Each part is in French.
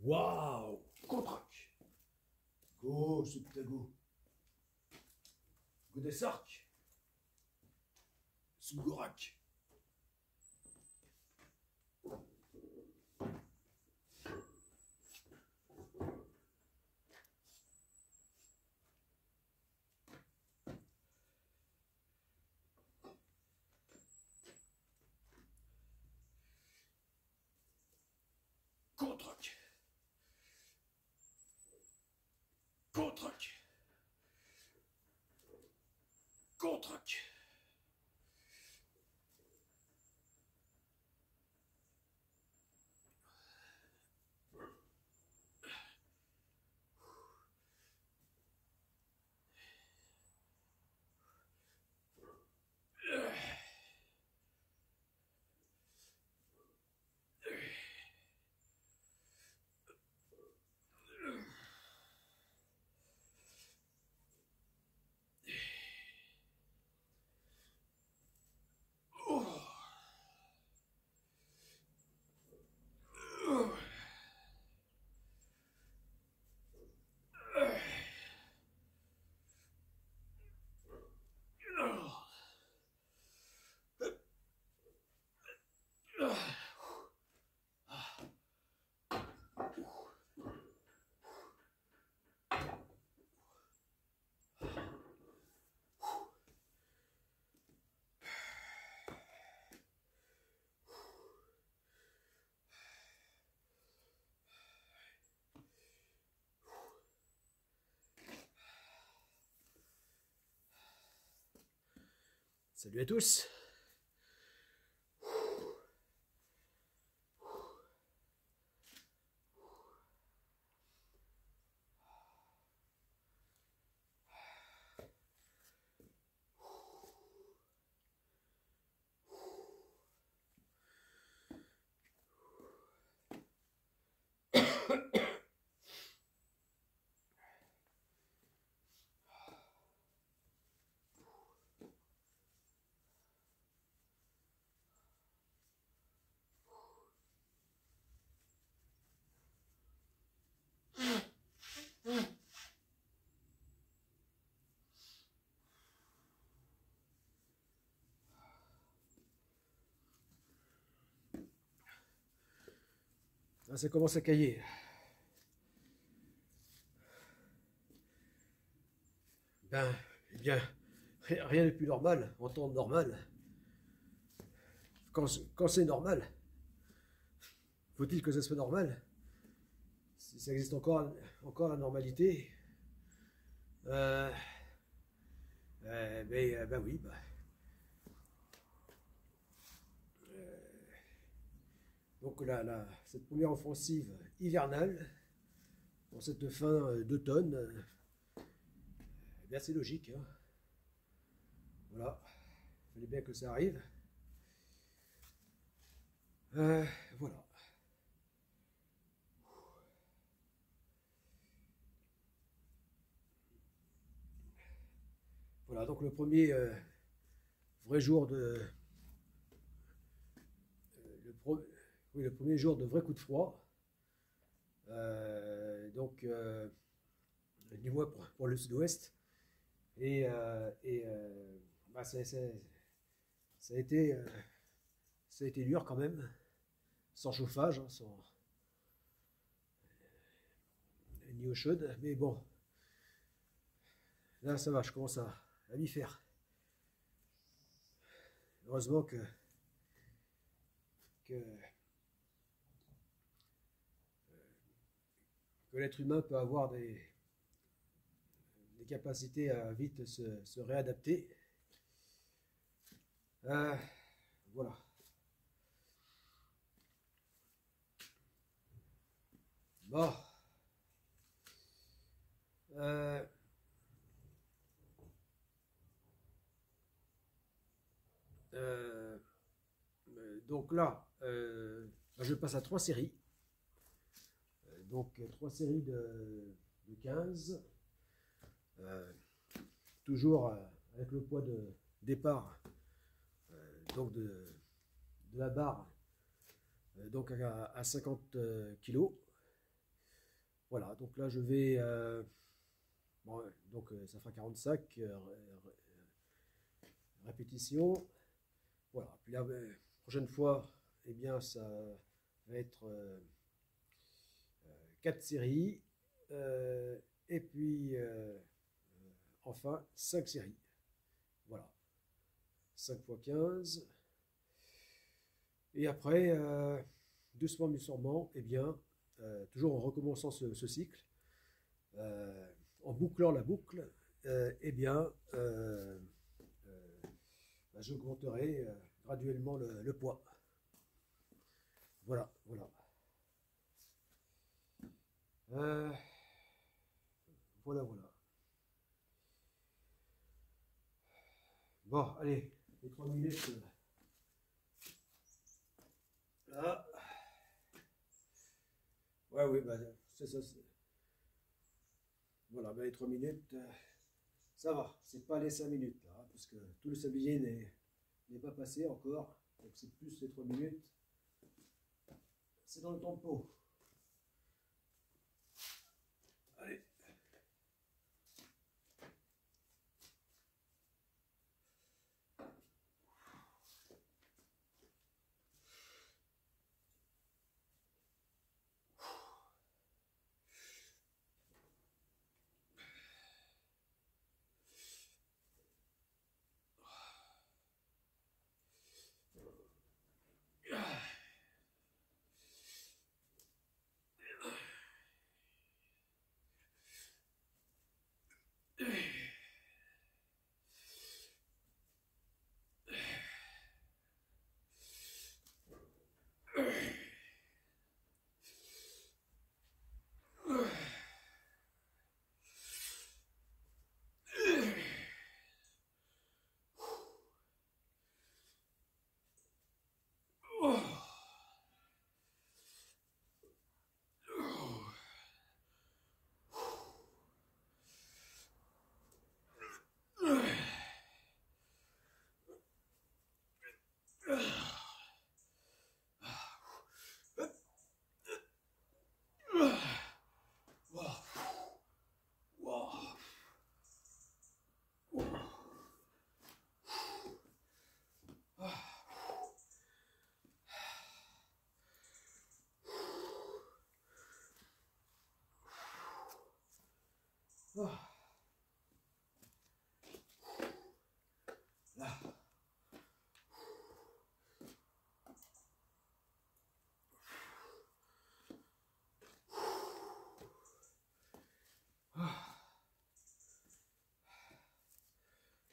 Waouh! Contrac! Go, Subtago! Godesark! Sugorak! Contrac! Contrac! Contrac! Salut à tous. Ah, ça commence à cailler. Eh bien, rien n'est plus normal en temps normal. Quand c'est normal, faut-il que ça soit normal? Si ça existe encore la normalité. Ben oui, donc cette première offensive hivernale, en cette fin d'automne, eh bien c'est logique, hein. Voilà, il fallait bien que ça arrive. Voilà. Voilà, donc le premier vrai jour de... le premier jour de vrai coup de froid. Du moins pour le sud-ouest. Bah, ça a été dur quand même, sans chauffage, hein, ni eau chaude, mais bon, là ça va, je commence à m'y faire. Heureusement que l'être humain peut avoir des capacités à vite se réadapter. Voilà. Bon. Donc là, je passe à 3 séries. Donc 3 séries de 15. Toujours avec le poids de départ donc de la barre donc à 50 kg. Voilà, donc là je vais, bon, donc ça fera 45 répétitions. Voilà, puis la prochaine fois, eh bien ça va être 4 séries, et puis enfin 5 séries. Voilà, 5 fois 15. Et après, doucement mais sûrement, eh bien, toujours en recommençant ce cycle, en bouclant la boucle, eh bien, bah, j'augmenterai graduellement le poids. Voilà, voilà. Euh, voilà, voilà. Bon, allez, les 3 minutes. Là. Ouais, oui, bah, c'est ça. Voilà, bah, les 3 minutes, ça va. C'est pas les 5 minutes, là, hein, parce que tout le sablier n'est pas passé encore. Donc c'est plus les 3 minutes. C'est dans le tempo. Allez.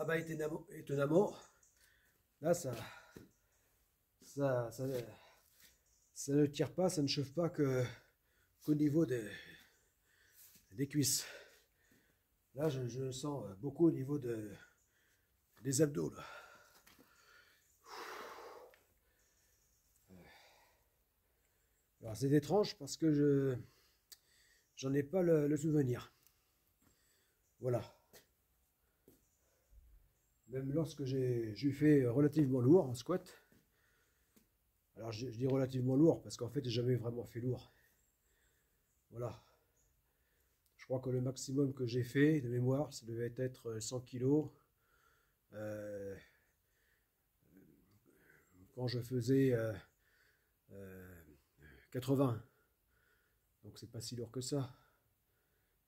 Ah bah étonnamment, là ça, ça, ça ne tire pas, ça ne chauffe pas qu'au niveau des cuisses. Là je le sens beaucoup au niveau des abdos là. Alors c'est étrange parce que j'en ai pas le souvenir. Voilà. Même lorsque j'ai fait relativement lourd en squat. Alors je dis relativement lourd parce qu'en fait j'ai jamais vraiment fait lourd. Voilà. Je crois que le maximum que j'ai fait de mémoire, ça devait être 100 kg. Quand je faisais 80. Donc c'est pas si lourd que ça.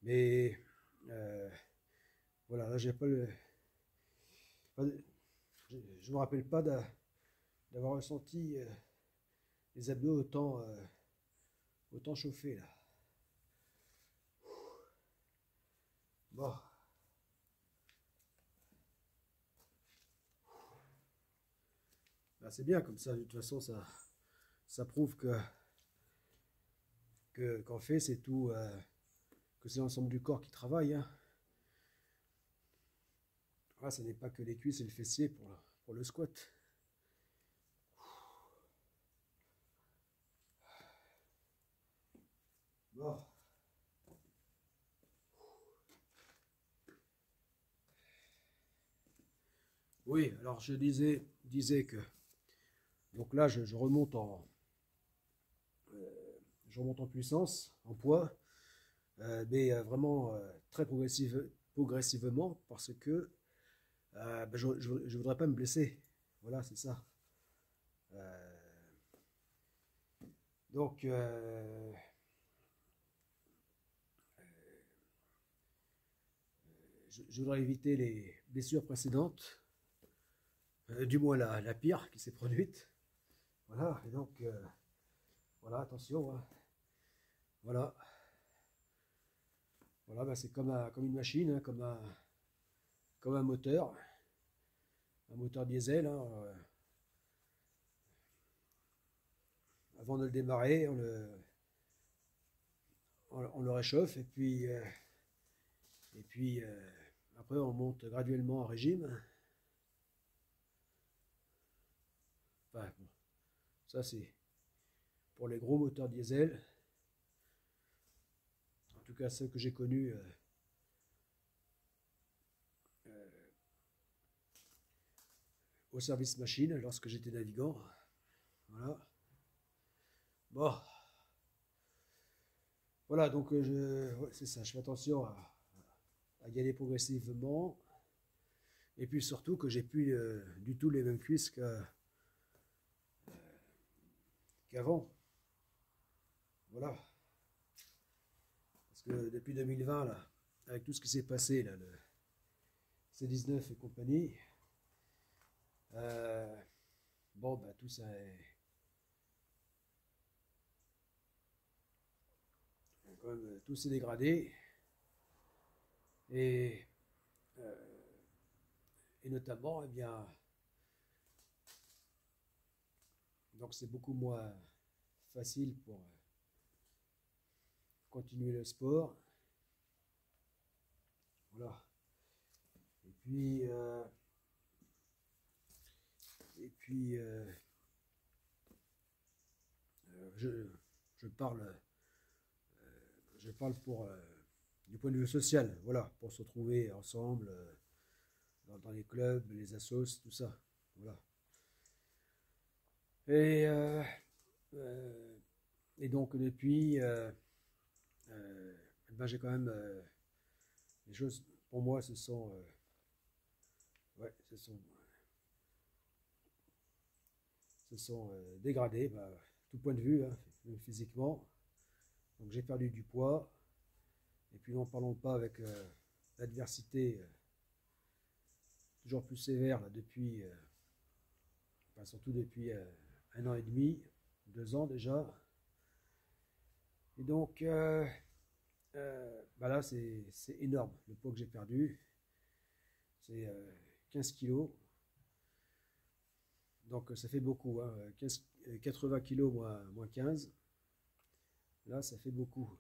Mais voilà, là j'ai pas le. Je me rappelle pas d'avoir ressenti les abdos autant chauffés là. Bon. Bah, c'est bien comme ça, de toute façon ça prouve qu'en fait c'est tout, que c'est l'ensemble du corps qui travaille. Hein. Ah, ce n'est pas que les cuisses et le fessier pour le squat. Bon. Oui, alors je disais que donc là je remonte en puissance, en poids. mais vraiment très progressivement parce que je voudrais pas me blesser. Voilà, c'est ça. Euh, donc, je voudrais éviter les blessures précédentes, du moins la pire qui s'est produite. Voilà, et donc, voilà, attention, hein. Voilà, voilà, bah, c'est comme une machine, hein, comme un moteur diesel, hein. Avant de le démarrer, on le réchauffe et puis après on monte graduellement en régime. Enfin, bon, ça c'est pour les gros moteurs diesel, en tout cas ceux que j'ai connus au service machine lorsque j'étais navigant. Voilà. Bon, voilà, donc ouais, c'est ça, je fais attention à y aller progressivement. Et puis surtout que j'ai plus du tout les mêmes cuisses qu'avant. Voilà. Parce que depuis 2020, là, avec tout ce qui s'est passé, là, le C19 et compagnie, bon, bah, tout ça est quand même, tout s'est dégradé. Et, euh, et notamment, eh bien, donc c'est beaucoup moins facile pour continuer le sport. Voilà. Et puis, et puis je, je parle, je parle pour du point de vue social, voilà, pour se retrouver ensemble dans les clubs, les assos, tout ça. Voilà. Et, euh, euh, et donc depuis, ben, j'ai quand même les choses pour moi ouais, se sont dégradées, bah, tout point de vue, hein, même physiquement. Donc j'ai perdu du poids. Et puis n'en parlons pas avec l'adversité toujours plus sévère là, depuis, enfin, surtout depuis 1 an et demi, 2 ans déjà. Et donc bah là c'est énorme le poids que j'ai perdu. C'est 15 kilos. Donc ça fait beaucoup, hein. 80 kilos moins 15. Là ça fait beaucoup.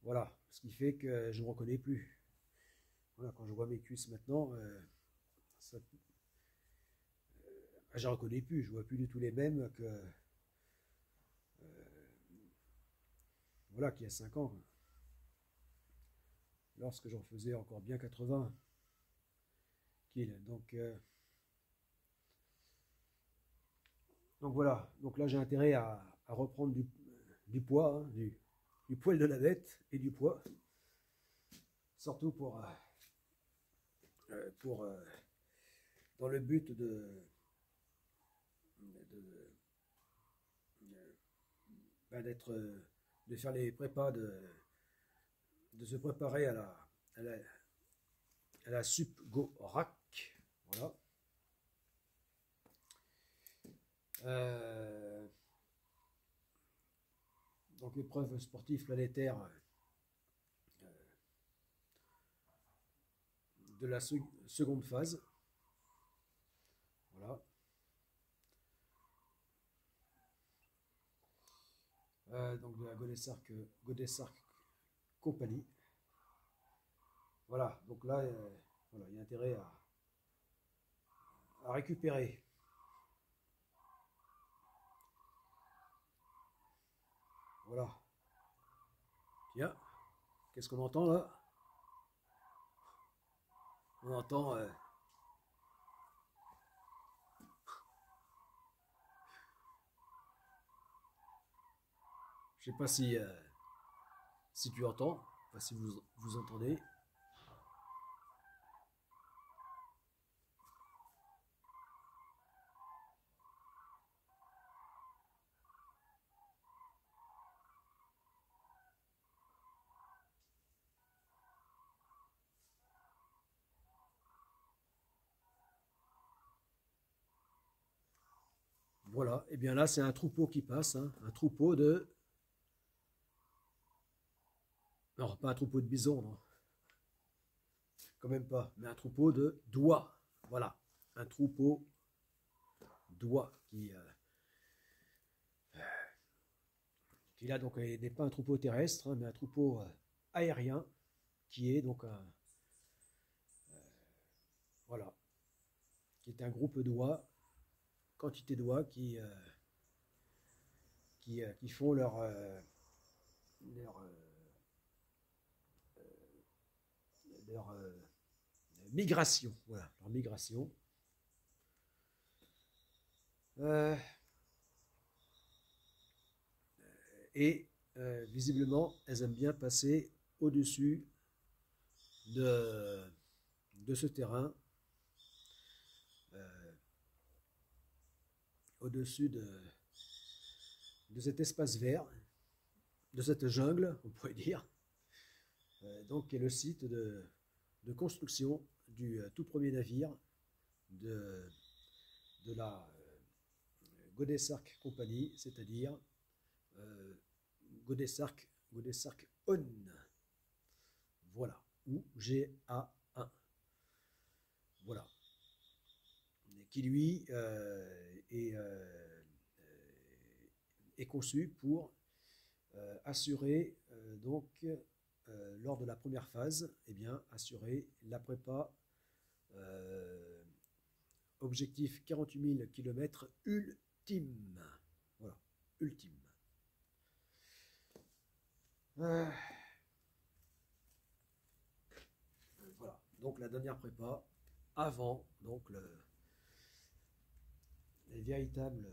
Voilà, ce qui fait que je ne me reconnais plus. Voilà, quand je vois mes cuisses maintenant, ça, je ne reconnais plus. Je ne vois plus du tout les mêmes que voilà, qu'il y a 5 ans. Lorsque j'en faisais encore bien 80 kilos. Donc voilà, donc là j'ai intérêt à reprendre du poids, hein, du poil de la bête et du poids. Surtout pour dans le but bah, de faire les prépas, de se préparer à la, à la Sup Go Rack. Voilà. Donc épreuve sportive planétaire de la seconde phase. Voilà. Donc de la Godessark Compagnie. Voilà, donc là, voilà, il y a intérêt à récupérer. Voilà. Tiens, qu'est-ce qu'on entend là? On entend je sais pas si si tu entends, enfin si vous entendez. Voilà, et bien là c'est un troupeau qui passe, hein, un troupeau de... Non, pas un troupeau de bisons, non, quand même pas, mais un troupeau de doigts. Voilà, un troupeau d'oies qui là donc n'est pas un troupeau terrestre, hein, mais un troupeau aérien qui est donc un, voilà, qui est un groupe d'oies, quantité d'oies qui font leur, leur migration, voilà, leur migration. Euh, et visiblement, elles aiment bien passer au-dessus de ce terrain, au-dessus de cet espace vert, de cette jungle, on pourrait dire, donc qui est le site de construction du tout premier navire de la Godesark Company, c'est-à-dire Godesark On, voilà, ou GA1, voilà, qui lui est conçu pour assurer donc lors de la première phase, eh bien, assurer la prépa objectif 48 000 km ultime. Voilà, ultime. Voilà, donc la dernière prépa avant donc les véritables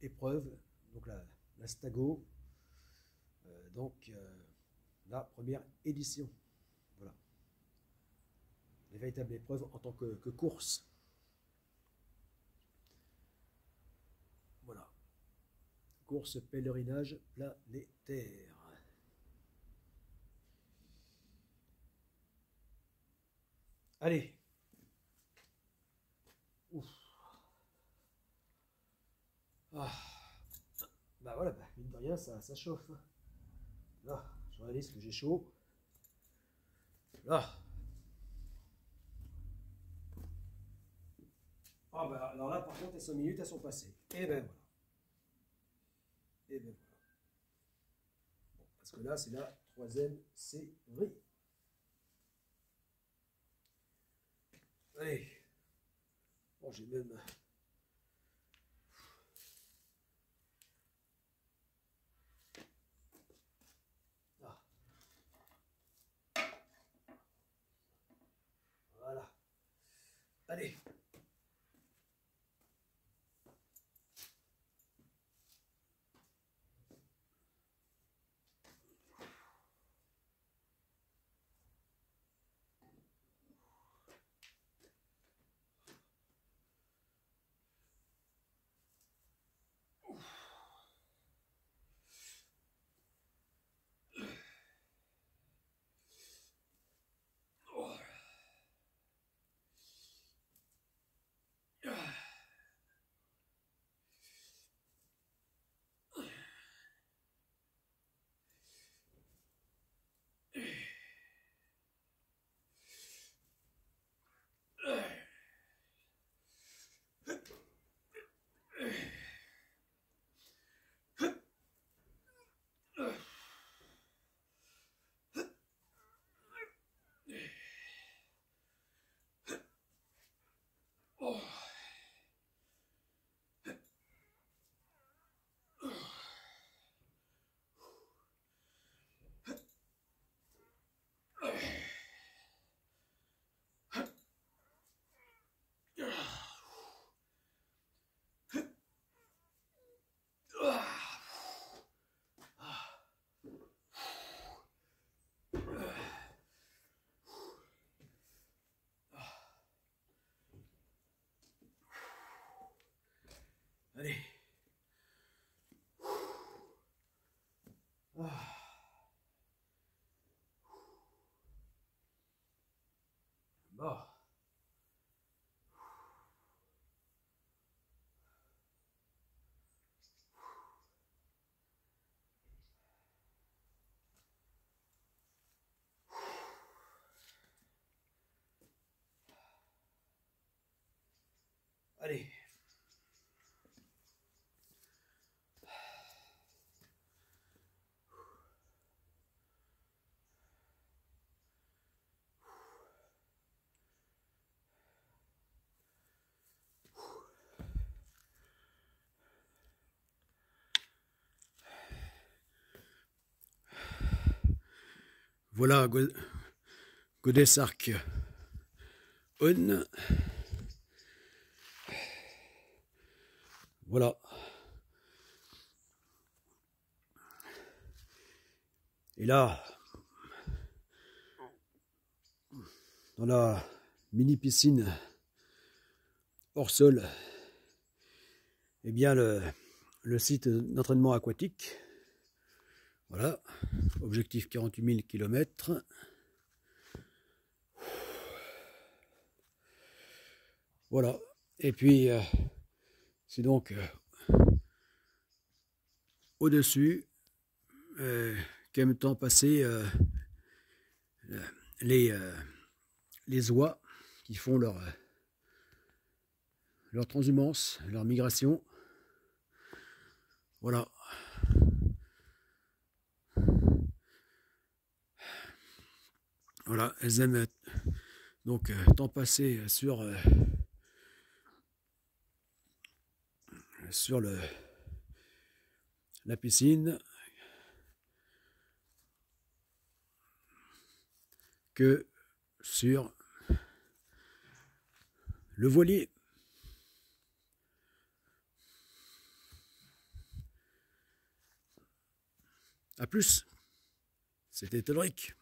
épreuves, donc la Stago, donc la première édition. Voilà, les véritables épreuves en tant que course. Voilà, course pèlerinage planétaire. Allez. Ouf. Ah. Bah voilà, bah, mine de rien, ça chauffe. Là, je réalise que j'ai chaud. Là. Ah bah alors là, par contre, les 5 minutes, elles sont passées. Et ben voilà. Et ben voilà. Bon, parce que là, c'est la troisième série. Allez. Bon, j'ai même... Ah. Voilà. Allez. Allez. Ah. Bon. Allez. Voilà, Godesark on. Voilà. Et là, dans la mini piscine hors sol, eh bien le site d'entraînement aquatique. Voilà, objectif 48 000 km. Voilà, et puis c'est donc au-dessus qu'aiment tant passer les oies qui font leur transhumance, leur migration. Voilà. Voilà, elles aiment donc tant passer sur la piscine que sur le voilier. A plus, c'était Ulrich.